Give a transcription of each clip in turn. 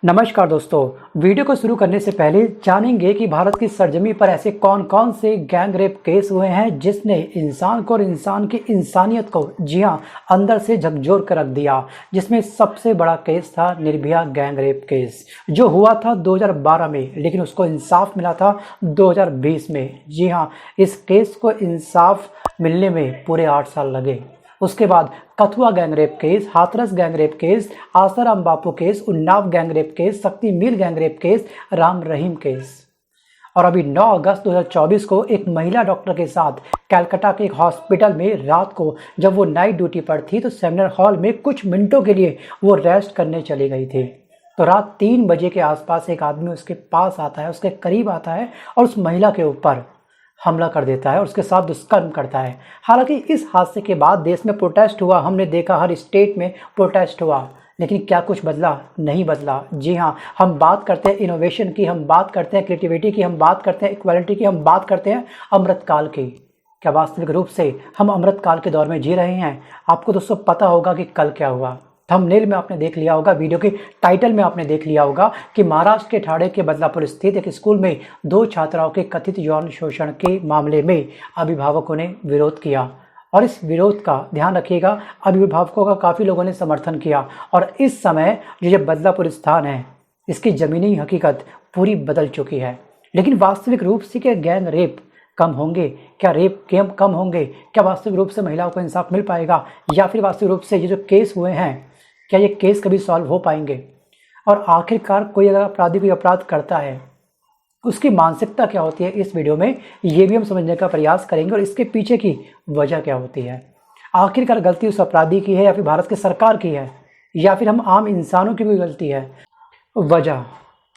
नमस्कार दोस्तों, वीडियो को शुरू करने से पहले जानेंगे कि भारत की सरजमी पर ऐसे कौन कौन से गैंग रेप केस हुए हैं जिसने इंसान को और इंसान की इंसानियत को जी हाँ अंदर से झकझोर कर रख दिया। जिसमें सबसे बड़ा केस था निर्भया गैंग रेप केस, जो हुआ था 2012 में, लेकिन उसको इंसाफ मिला था 2020 में। जी हाँ, इस केस को इंसाफ मिलने में पूरे 8 साल लगे। उसके बाद Kathua gang rape case, Hathras gang rape case, Asaram Bapu case, Unnao gang rape case, Shakti mill gang rape case, Ram Rahim case. और अभी 9 अगस्त 2024 को एक महिला डॉक्टर के साथ कलकत्ता के एक हॉस्पिटल में रात को जब वो नाइट ड्यूटी पर थी तो सेमिनार हॉल में कुछ मिनटों के लिए वो रेस्ट करने चली गई थी। तो रात 3 बजे के आसपास एक आदमी उसके पास आता है, उसके करीब आता है और उस महिला के ऊपर हमला कर देता है और उसके साथ दुष्कर्म करता है। हालांकि इस हादसे के बाद देश में प्रोटेस्ट हुआ, हमने देखा हर स्टेट में प्रोटेस्ट हुआ, लेकिन क्या कुछ बदला? नहीं बदला। जी हाँ, हम बात करते हैं इनोवेशन की, हम बात करते हैं क्रिएटिविटी की, हम बात करते हैं इक्वालिटी की, हम बात करते हैं अमृतकाल की। क्या वास्तविक रूप से हम अमृतकाल के दौर में जी रहे हैं? आपको दोस्तों पता होगा कि कल क्या हुआ। थंबनेल में आपने देख लिया होगा, वीडियो के टाइटल में आपने देख लिया होगा कि महाराष्ट्र के ठाणे के बदलापुर स्थित एक स्कूल में 2 छात्राओं के कथित यौन शोषण के मामले में अभिभावकों ने विरोध किया। और इस विरोध का ध्यान रखिएगा, अभिभावकों का काफ़ी लोगों ने समर्थन किया। और इस समय जो बदलापुर स्थान है, इसकी ज़मीनी हकीकत पूरी बदल चुकी है। लेकिन वास्तविक रूप से क्या गैंग रेप कम होंगे? क्या रेप केम कम होंगे? क्या वास्तविक रूप से महिलाओं को इंसाफ मिल पाएगा? या फिर वास्तविक रूप से ये जो केस हुए हैं, क्या ये केस कभी सॉल्व हो पाएंगे? और आखिरकार कोई अगर अपराधी कोई अपराध करता है, उसकी मानसिकता क्या होती है, इस वीडियो में ये भी हम समझने का प्रयास करेंगे। और इसके पीछे की वजह क्या होती है? आखिरकार गलती उस अपराधी की है या फिर भारत की सरकार की है, या फिर हम आम इंसानों की भी गलती है? वजह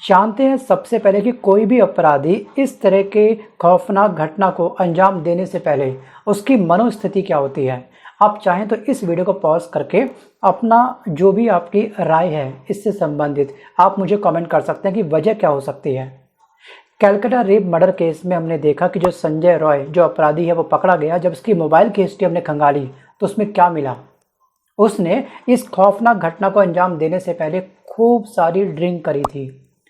जानते हैं सबसे पहले कि कोई भी अपराधी इस तरह के खौफनाक घटना को अंजाम देने से पहले उसकी मनोस्थिति क्या होती है। आप चाहें तो इस वीडियो को पॉज करके अपना जो भी आपकी राय है इससे संबंधित आप मुझे कमेंट कर सकते हैं कि वजह क्या हो सकती है। कलकत्ता रेप मर्डर केस में हमने देखा कि जो संजय रॉय जो अपराधी है वो पकड़ा गया। जब उसकी मोबाइल की हिस्ट्री हमने खंगाली तो उसमें क्या मिला? उसने इस खौफनाक घटना को अंजाम देने से पहले खूब सारी ड्रिंक करी थी,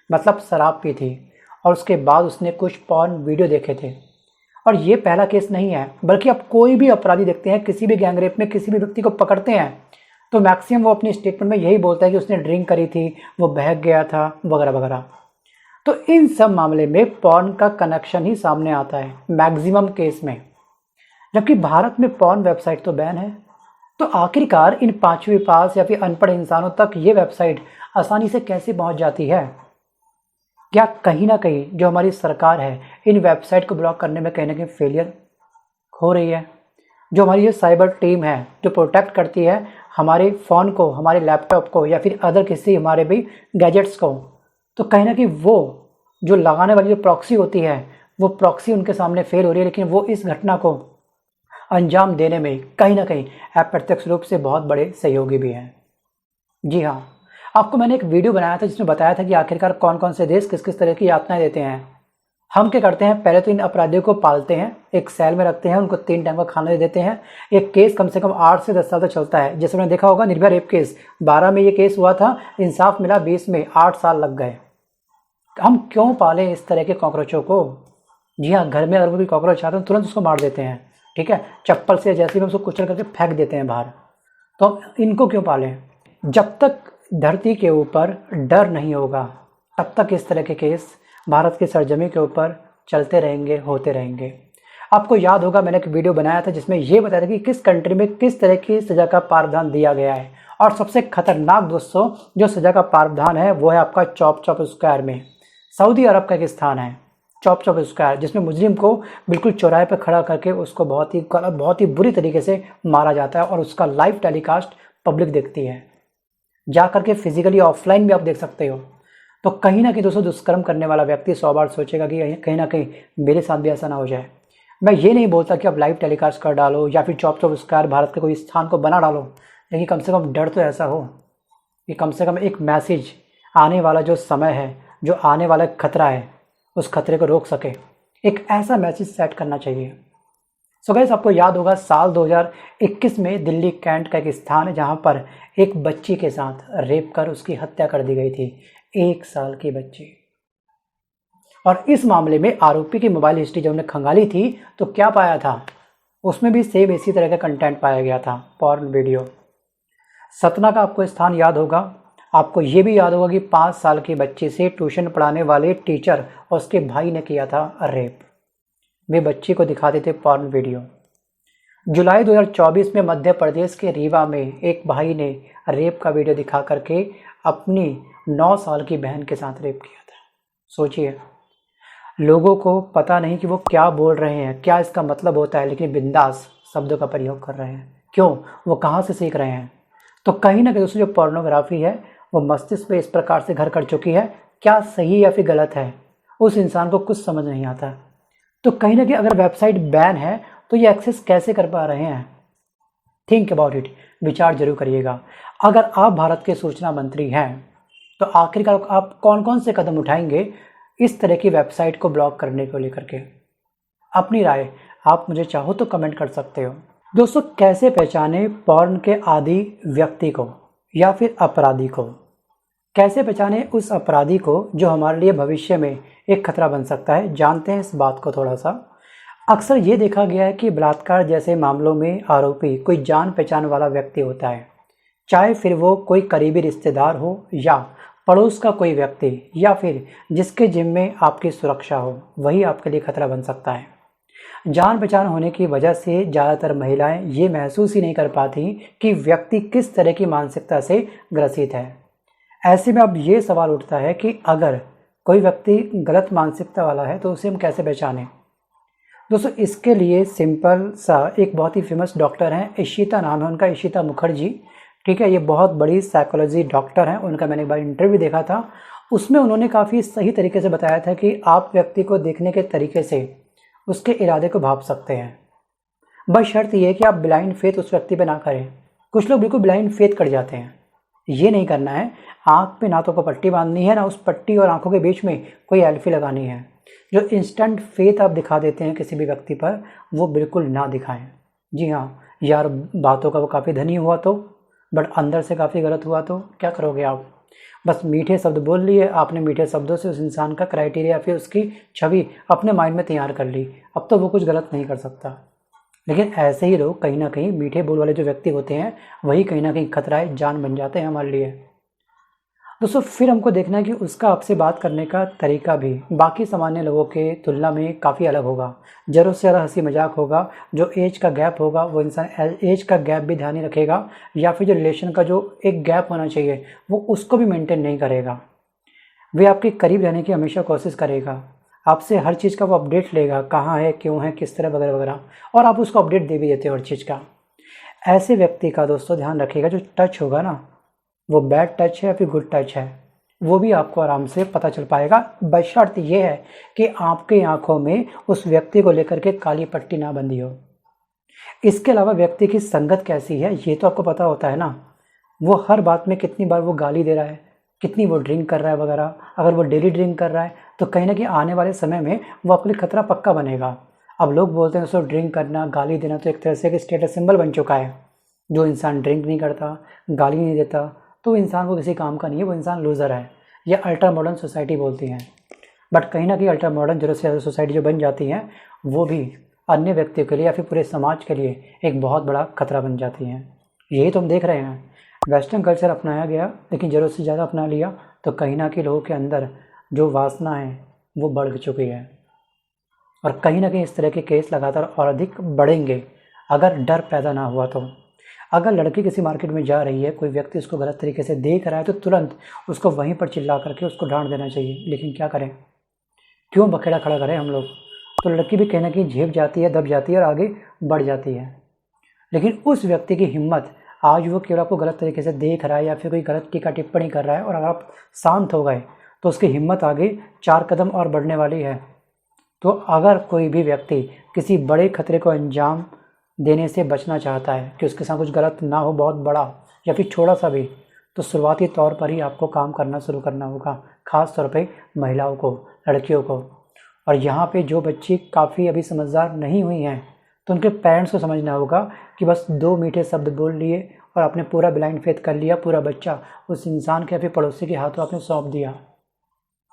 मतलब शराब पी थी, और उसके बाद उसने कुछ पॉर्न वीडियो देखे थे। और ये पहला केस नहीं है, बल्कि आप कोई भी अपराधी देखते हैं, किसी भी गैंग रेप में किसी भी व्यक्ति को पकड़ते हैं तो मैक्सिमम वो अपनी स्टेटमेंट में यही बोलता है कि उसने ड्रिंक करी थी, वो बहक गया था, वगैरह वगैरह। तो इन सब मामले में पॉर्न का कनेक्शन ही सामने आता है मैक्सिमम केस में, जबकि भारत में पॉर्न वेबसाइट तो बैन है। तो आखिरकार इन 5वीं पास या फिर अनपढ़ इंसानों तक ये वेबसाइट आसानी से कैसे पहुंच जाती है? क्या कहीं ना कहीं जो हमारी सरकार है इन वेबसाइट को ब्लॉक करने में कहीं ना कहीं फेलियर हो रही है? जो हमारी ये साइबर टीम है जो प्रोटेक्ट करती है हमारे फ़ोन को, हमारे लैपटॉप को, या फिर अदर किसी हमारे भी गैजेट्स को, तो कहीं ना कहीं वो जो लगाने वाली जो प्रॉक्सी होती है वो प्रॉक्सी उनके सामने फेल हो रही है। लेकिन वो इस घटना को अंजाम देने में कहीं ना कहीं अप्रत्यक्ष रूप से बहुत बड़े सहयोगी भी हैं। जी हाँ, आपको मैंने एक वीडियो बनाया था जिसमें बताया था कि आखिरकार कौन कौन से देश किस किस तरह की यातनाएं देते हैं। हम क्या करते हैं, पहले तो इन अपराधियों को पालते हैं, एक सेल में रखते हैं, उनको 3 टाइम का खाना दे देते हैं। एक केस कम से कम 8 से 10 साल तक चलता है। जैसे मैंने देखा होगा निर्भया रेप केस 12 में ये केस हुआ था, इंसाफ मिला 20 में, 8 साल लग गए। हम क्यों पालें इस तरह के कॉकरोचों को? जी हाँ, घर में अगर कोई कॉकरोच आता है तुरंत उसको मार देते हैं, ठीक है, चप्पल से जैसे भी उसको कुचल करके फेंक देते हैं बाहर। तो हम इनको क्यों पालें? जब तक धरती के ऊपर डर नहीं होगा तब तक इस तरह के केस भारत की सरजमी के ऊपर चलते रहेंगे, होते रहेंगे। आपको याद होगा मैंने एक वीडियो बनाया था जिसमें यह बताया था कि किस कंट्री में किस तरह की सज़ा का प्रावधान दिया गया है। और सबसे खतरनाक दोस्तों जो सज़ा का प्रावधान है वो है आपका चॉप चॉप स्क्वायर में। सऊदी अरब का एक स्थान है चॉप चॉप स्क्वायर, जिसमें मुजरिम को बिल्कुल चौराहे पर खड़ा करके उसको बहुत ही बुरी तरीके से मारा जाता है और उसका लाइव टेलीकास्ट पब्लिक देखती है। जा करके फिजिकली ऑफलाइन भी आप देख सकते हो। तो कहीं ना कहीं दोस्तों दुष्कर्म करने वाला व्यक्ति 100 बार सोचेगा कि कहीं ना कहीं मेरे साथ भी ऐसा ना हो जाए। मैं ये नहीं बोलता कि आप लाइव टेलीकास्ट कर डालो या फिर चॉप चॉप स्क्वायर भारत के कोई स्थान को बना डालो, लेकिन कम से कम डर तो ऐसा हो कि कम से कम एक मैसेज आने वाला जो समय है, जो आने वाला खतरा है, उस खतरे को रोक सके। एक ऐसा मैसेज सेट करना चाहिए। सो गाइस, आपको याद होगा साल 2021 में दिल्ली कैंट का एक स्थान है जहां पर एक बच्ची के साथ रेप कर उसकी हत्या कर दी गई थी। 1 साल की बच्ची। और इस मामले में आरोपी की मोबाइल हिस्ट्री जब उन्हें खंगाली थी तो क्या पाया था, उसमें भी सेम इसी तरह का कंटेंट पाया गया था, पॉर्न वीडियो। सतना का आपको स्थान याद होगा। आपको ये भी याद होगा कि 5 साल की बच्ची से ट्यूशन पढ़ाने वाले टीचर और उसके भाई ने किया था रेप। वे बच्ची को दिखाते थे पॉर्न वीडियो। जुलाई 2024 में मध्य प्रदेश के रीवा में एक भाई ने रेप का वीडियो दिखा करके अपनी 9 साल की बहन के साथ रेप किया था। सोचिए, लोगों को पता नहीं कि वो क्या बोल रहे हैं, क्या इसका मतलब होता है, लेकिन बिंदास शब्दों का प्रयोग कर रहे हैं। क्यों? वो कहाँ से सीख रहे हैं? तो कहीं ना कहीं दोस्तों जो पोर्नोग्राफी है वो मस्तिष्क पे इस प्रकार से घर कर चुकी है, क्या सही या फिर गलत है उस इंसान को कुछ समझ नहीं आता। तो कहीं ना कहीं अगर वेबसाइट बैन है तो ये एक्सेस कैसे कर पा रहे हैं? थिंक अबाउट इट, विचार जरूर करिएगा। अगर आप भारत के सूचना मंत्री हैं तो आखिरकार आप कौन कौन से कदम उठाएंगे इस तरह की वेबसाइट को ब्लॉक करने को लेकर के? अपनी राय आप मुझे चाहो तो कमेंट कर सकते हो। दोस्तों, कैसे पहचाने पॉर्न के आदी व्यक्ति को या फिर अपराधी को? कैसे पहचाने उस अपराधी को जो हमारे लिए भविष्य में एक खतरा बन सकता है? जानते हैं इस बात को थोड़ा सा। अक्सर ये देखा गया है कि बलात्कार जैसे मामलों में आरोपी कोई जान पहचान वाला व्यक्ति होता है, चाहे फिर वो कोई करीबी रिश्तेदार हो या पड़ोस का कोई व्यक्ति या फिर जिसके जिम्मे आपकी सुरक्षा हो, वही आपके लिए खतरा बन सकता है। जान पहचान होने की वजह से ज़्यादातर महिलाएं ये महसूस ही नहीं कर पाती कि व्यक्ति किस तरह की मानसिकता से ग्रसित है। ऐसे में अब ये सवाल उठता है कि अगर कोई व्यक्ति गलत मानसिकता वाला है तो उसे हम कैसे पहचानें? दोस्तों, इसके लिए सिंपल सा एक बहुत ही फेमस डॉक्टर हैं, इशिता नाम है उनका, इशिता मुखर्जी। ठीक है, ये बहुत बड़ी साइकोलॉजी डॉक्टर हैं। उनका मैंने एक बार इंटरव्यू देखा था, उसमें उन्होंने काफ़ी सही तरीके से बताया था कि आप व्यक्ति को देखने के तरीके से उसके इरादे को भाप सकते हैं। बस शर्त यह है कि आप ब्लाइंड फेथ उस व्यक्ति पे ना करें। कुछ लोग बिल्कुल ब्लाइंड फेथ कर जाते हैं, ये नहीं करना है। आँख पे ना तो को पट्टी बांधनी है, ना उस पट्टी और आँखों के बीच में कोई एल्फी लगानी है। जो इंस्टेंट फेथ आप दिखा देते हैं किसी भी व्यक्ति पर, वो बिल्कुल ना दिखाएं। जी हाँ यार, बातों का वो काफ़ी धनी हुआ तो, बट अंदर से काफ़ी गलत हुआ तो क्या करोगे आप? बस मीठे शब्द बोल लिए आपने, मीठे शब्दों से उस इंसान का क्राइटेरिया फिर उसकी छवि अपने माइंड में तैयार कर ली, अब तो वो कुछ गलत नहीं कर सकता। लेकिन ऐसे ही लोग कहीं ना कहीं मीठे बोल वाले जो व्यक्ति होते हैं वही कहीं ना कहीं खतरा है, जान बन जाते हैं हमारे लिए। दोस्तों, फिर हमको देखना है कि उसका आपसे बात करने का तरीका भी बाकी सामान्य लोगों के तुलना में काफ़ी अलग होगा। ज़रूरत से ज़्यादा हंसी मजाक होगा, जो एज का गैप होगा वो इंसान एज का गैप भी ध्यान नहीं रखेगा, या फिर जो रिलेशन का जो एक गैप होना चाहिए वो उसको भी मेंटेन नहीं करेगा। वे आपके करीब रहने की हमेशा कोशिश करेगा, आपसे हर चीज़ का वो अपडेट लेगा, कहाँ है, क्यों है, किस तरह वगैरह वगैरह, और आप उसको अपडेट दे भी देते हो हर चीज़ का। ऐसे व्यक्ति का दोस्तों ध्यान रखिएगा, जो टच होगा ना वो बैड टच है या फिर गुड टच है वो भी आपको आराम से पता चल पाएगा। बशर्त ये है कि आपकी आंखों में उस व्यक्ति को लेकर के काली पट्टी ना बंधी हो। इसके अलावा व्यक्ति की संगत कैसी है ये तो आपको पता होता है ना, वो हर बात में कितनी बार वो गाली दे रहा है, कितनी वो ड्रिंक कर रहा है वगैरह। अगर वो डेली ड्रिंक कर रहा है तो कहीं ना कहीं आने वाले समय में वो आपके लिए खतरा पक्का बनेगा। अब लोग बोलते हैं दोस्तों ड्रिंक करना, गाली देना तो एक तरह से एक स्टेटस सिंबल बन चुका है। जो इंसान ड्रिंक नहीं करता, गाली नहीं देता, तो इंसान को किसी काम का नहीं है, वो इंसान लूज़र है, या अल्ट्रा मॉडर्न सोसाइटी बोलती हैं। बट कहीं ना कहीं अल्ट्रा मॉडर्न ज़रूरत से ज़्यादा सोसाइटी जो बन जाती हैं वो भी अन्य व्यक्तियों के लिए या फिर पूरे समाज के लिए एक बहुत बड़ा खतरा बन जाती हैं। यही तो हम देख रहे हैं, वेस्टर्न कल्चर अपनाया गया लेकिन ज़रूरत से ज़्यादा अपना लिया, तो कहीं ना कहीं लोगों के अंदर जो वासना है वो बढ़ चुकी है। और कहीं ना कहीं इस तरह के केस लगातार और अधिक बढ़ेंगे अगर डर पैदा ना हुआ तो। अगर लड़की किसी मार्केट में जा रही है, कोई व्यक्ति उसको गलत तरीके से देख रहा है तो तुरंत उसको वहीं पर चिल्ला करके उसको डांट देना चाहिए। लेकिन क्या करें, क्यों बखेड़ा खड़ा करें हम लोग? तो लड़की भी कहीं ना कहीं झेप जाती है, दब जाती है और आगे बढ़ जाती है। लेकिन उस व्यक्ति की हिम्मत, आज वो केवल आपको गलत तरीके से देख रहा है या फिर कोई गलत टीका टिप्पणी कर रहा है और अगर आप शांत हो गए तो उसकी हिम्मत आगे 4 कदम और बढ़ने वाली है। तो अगर कोई भी व्यक्ति किसी बड़े खतरे को अंजाम देने से बचना चाहता है कि उसके साथ कुछ गलत ना हो, बहुत बड़ा या फिर छोटा सा भी, तो शुरुआती तौर पर ही आपको काम करना शुरू करना होगा, ख़ास तौर पे महिलाओं को, लड़कियों को। और यहाँ पे जो बच्ची काफ़ी अभी समझदार नहीं हुई हैं तो उनके पेरेंट्स को समझना होगा कि बस 2 मीठे शब्द बोल लिए और आपने पूरा ब्लाइंड फेथ कर लिया, पूरा बच्चा उस इंसान के या फिर पड़ोसी के हाथों आपने सौंप दिया।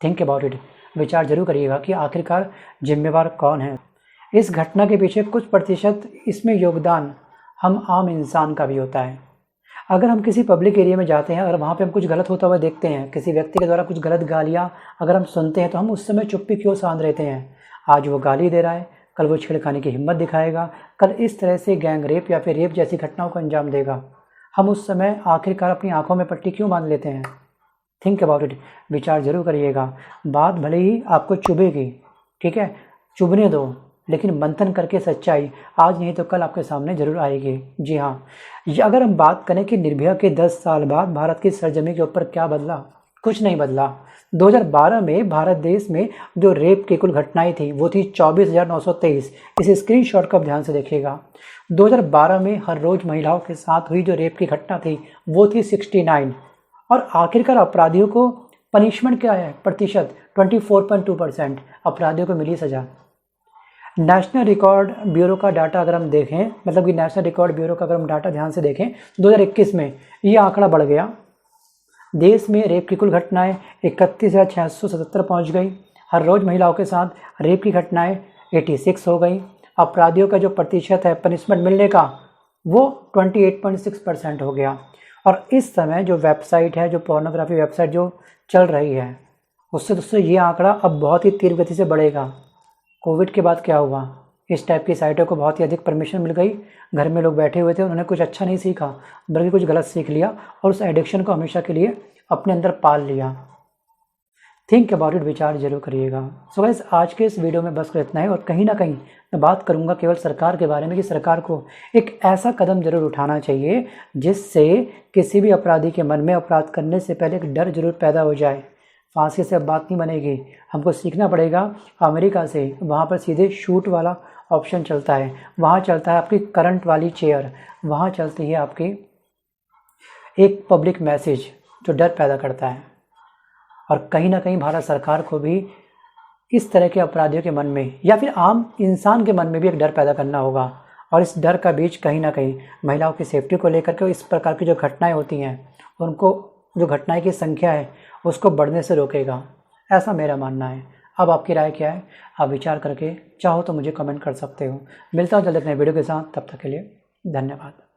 थिंक अबाउट इट, विचार जरूर करिएगा कि आखिरकार जिम्मेवार कौन है। इस घटना के पीछे कुछ प्रतिशत इसमें योगदान हम आम इंसान का भी होता है। अगर हम किसी पब्लिक एरिया में जाते हैं और वहाँ पे हम कुछ गलत होता हुआ देखते हैं, किसी व्यक्ति के द्वारा कुछ गलत गालियाँ अगर हम सुनते हैं, तो हम उस समय चुप्पी क्यों साध रहते हैं। आज वो गाली दे रहा है, कल वो छेड़खानी की हिम्मत दिखाएगा, कल इस तरह से गैंग रेप या फिर रेप जैसी घटनाओं को अंजाम देगा। हम उस समय आखिरकार अपनी आंखों में पट्टी क्यों बांध लेते हैं। थिंक अबाउट इट, विचार जरूर करिएगा। बात भले ही आपको चुभेगी, ठीक है, चुभने दो, लेकिन मंथन करके सच्चाई आज नहीं तो कल आपके सामने जरूर आएगी। जी हाँ, अगर हम बात करें कि निर्भया के 10 साल बाद भारत की सरजमी के ऊपर क्या बदला, कुछ नहीं बदला। 2012 में भारत देश में जो रेप की कुल घटनाएं थी वो थी 24,923। इस स्क्रीनशॉट को आप ध्यान से देखिएगा। 2012 में हर रोज महिलाओं के साथ हुई जो रेप की घटना थी वो थी 69। और आखिरकार अपराधियों को पनिशमेंट क्या है, प्रतिशत 24.2% अपराधियों को मिली सजा। नेशनल रिकॉर्ड ब्यूरो का डाटा अगर हम देखें, मतलब कि नेशनल रिकॉर्ड ब्यूरो का अगर हम डाटा ध्यान से देखें, 2021 में ये आंकड़ा बढ़ गया। देश में रेप की कुल घटनाएं 31,677 पहुँच गई। हर रोज महिलाओं के साथ रेप की घटनाएं 86 हो गई। अपराधियों का जो प्रतिशत है पनिशमेंट मिलने का वो 28.6% हो गया। और इस समय जो वेबसाइट है, जो पोर्नोग्राफी वेबसाइट जो चल रही है, उससे ये आंकड़ा अब बहुत ही तीव्र गति से बढ़ेगा। कोविड के बाद क्या हुआ, इस टाइप की साइटों को बहुत ही अधिक परमिशन मिल गई। घर में लोग बैठे हुए थे, उन्होंने कुछ अच्छा नहीं सीखा बल्कि कुछ गलत सीख लिया और उस एडिक्शन को हमेशा के लिए अपने अंदर पाल लिया। थिंक अबाउट इट, विचार जरूर करिएगा। सो गाइस, आज के इस वीडियो में बस इतना है। और कहीं ना कहीं मैं बात करूंगा केवल सरकार के बारे में कि सरकार को एक ऐसा कदम जरूर उठाना चाहिए जिससे किसी भी अपराधी के मन में अपराध करने से पहले एक डर जरूर पैदा हो जाए। फांसी से अब बात नहीं बनेगी, हमको सीखना पड़ेगा अमेरिका से। वहाँ पर सीधे शूट वाला ऑप्शन चलता है, वहाँ चलता है आपकी करंट वाली चेयर, वहाँ चलती है आपकी एक पब्लिक मैसेज जो डर पैदा करता है। और कहीं ना कहीं भारत सरकार को भी इस तरह के अपराधियों के मन में या फिर आम इंसान के मन में भी एक डर पैदा करना होगा। और इस डर का बीच कहीं ना कहीं महिलाओं की सेफ्टी को लेकर के इस प्रकार की जो घटनाएं होती हैं उनको, जो घटनाएं की संख्या है उसको बढ़ने से रोकेगा, ऐसा मेरा मानना है। अब आपकी राय क्या है, आप विचार करके चाहो तो मुझे कमेंट कर सकते हो। मिलता हूँ जल्द अपने वीडियो के साथ, तब तक के लिए धन्यवाद।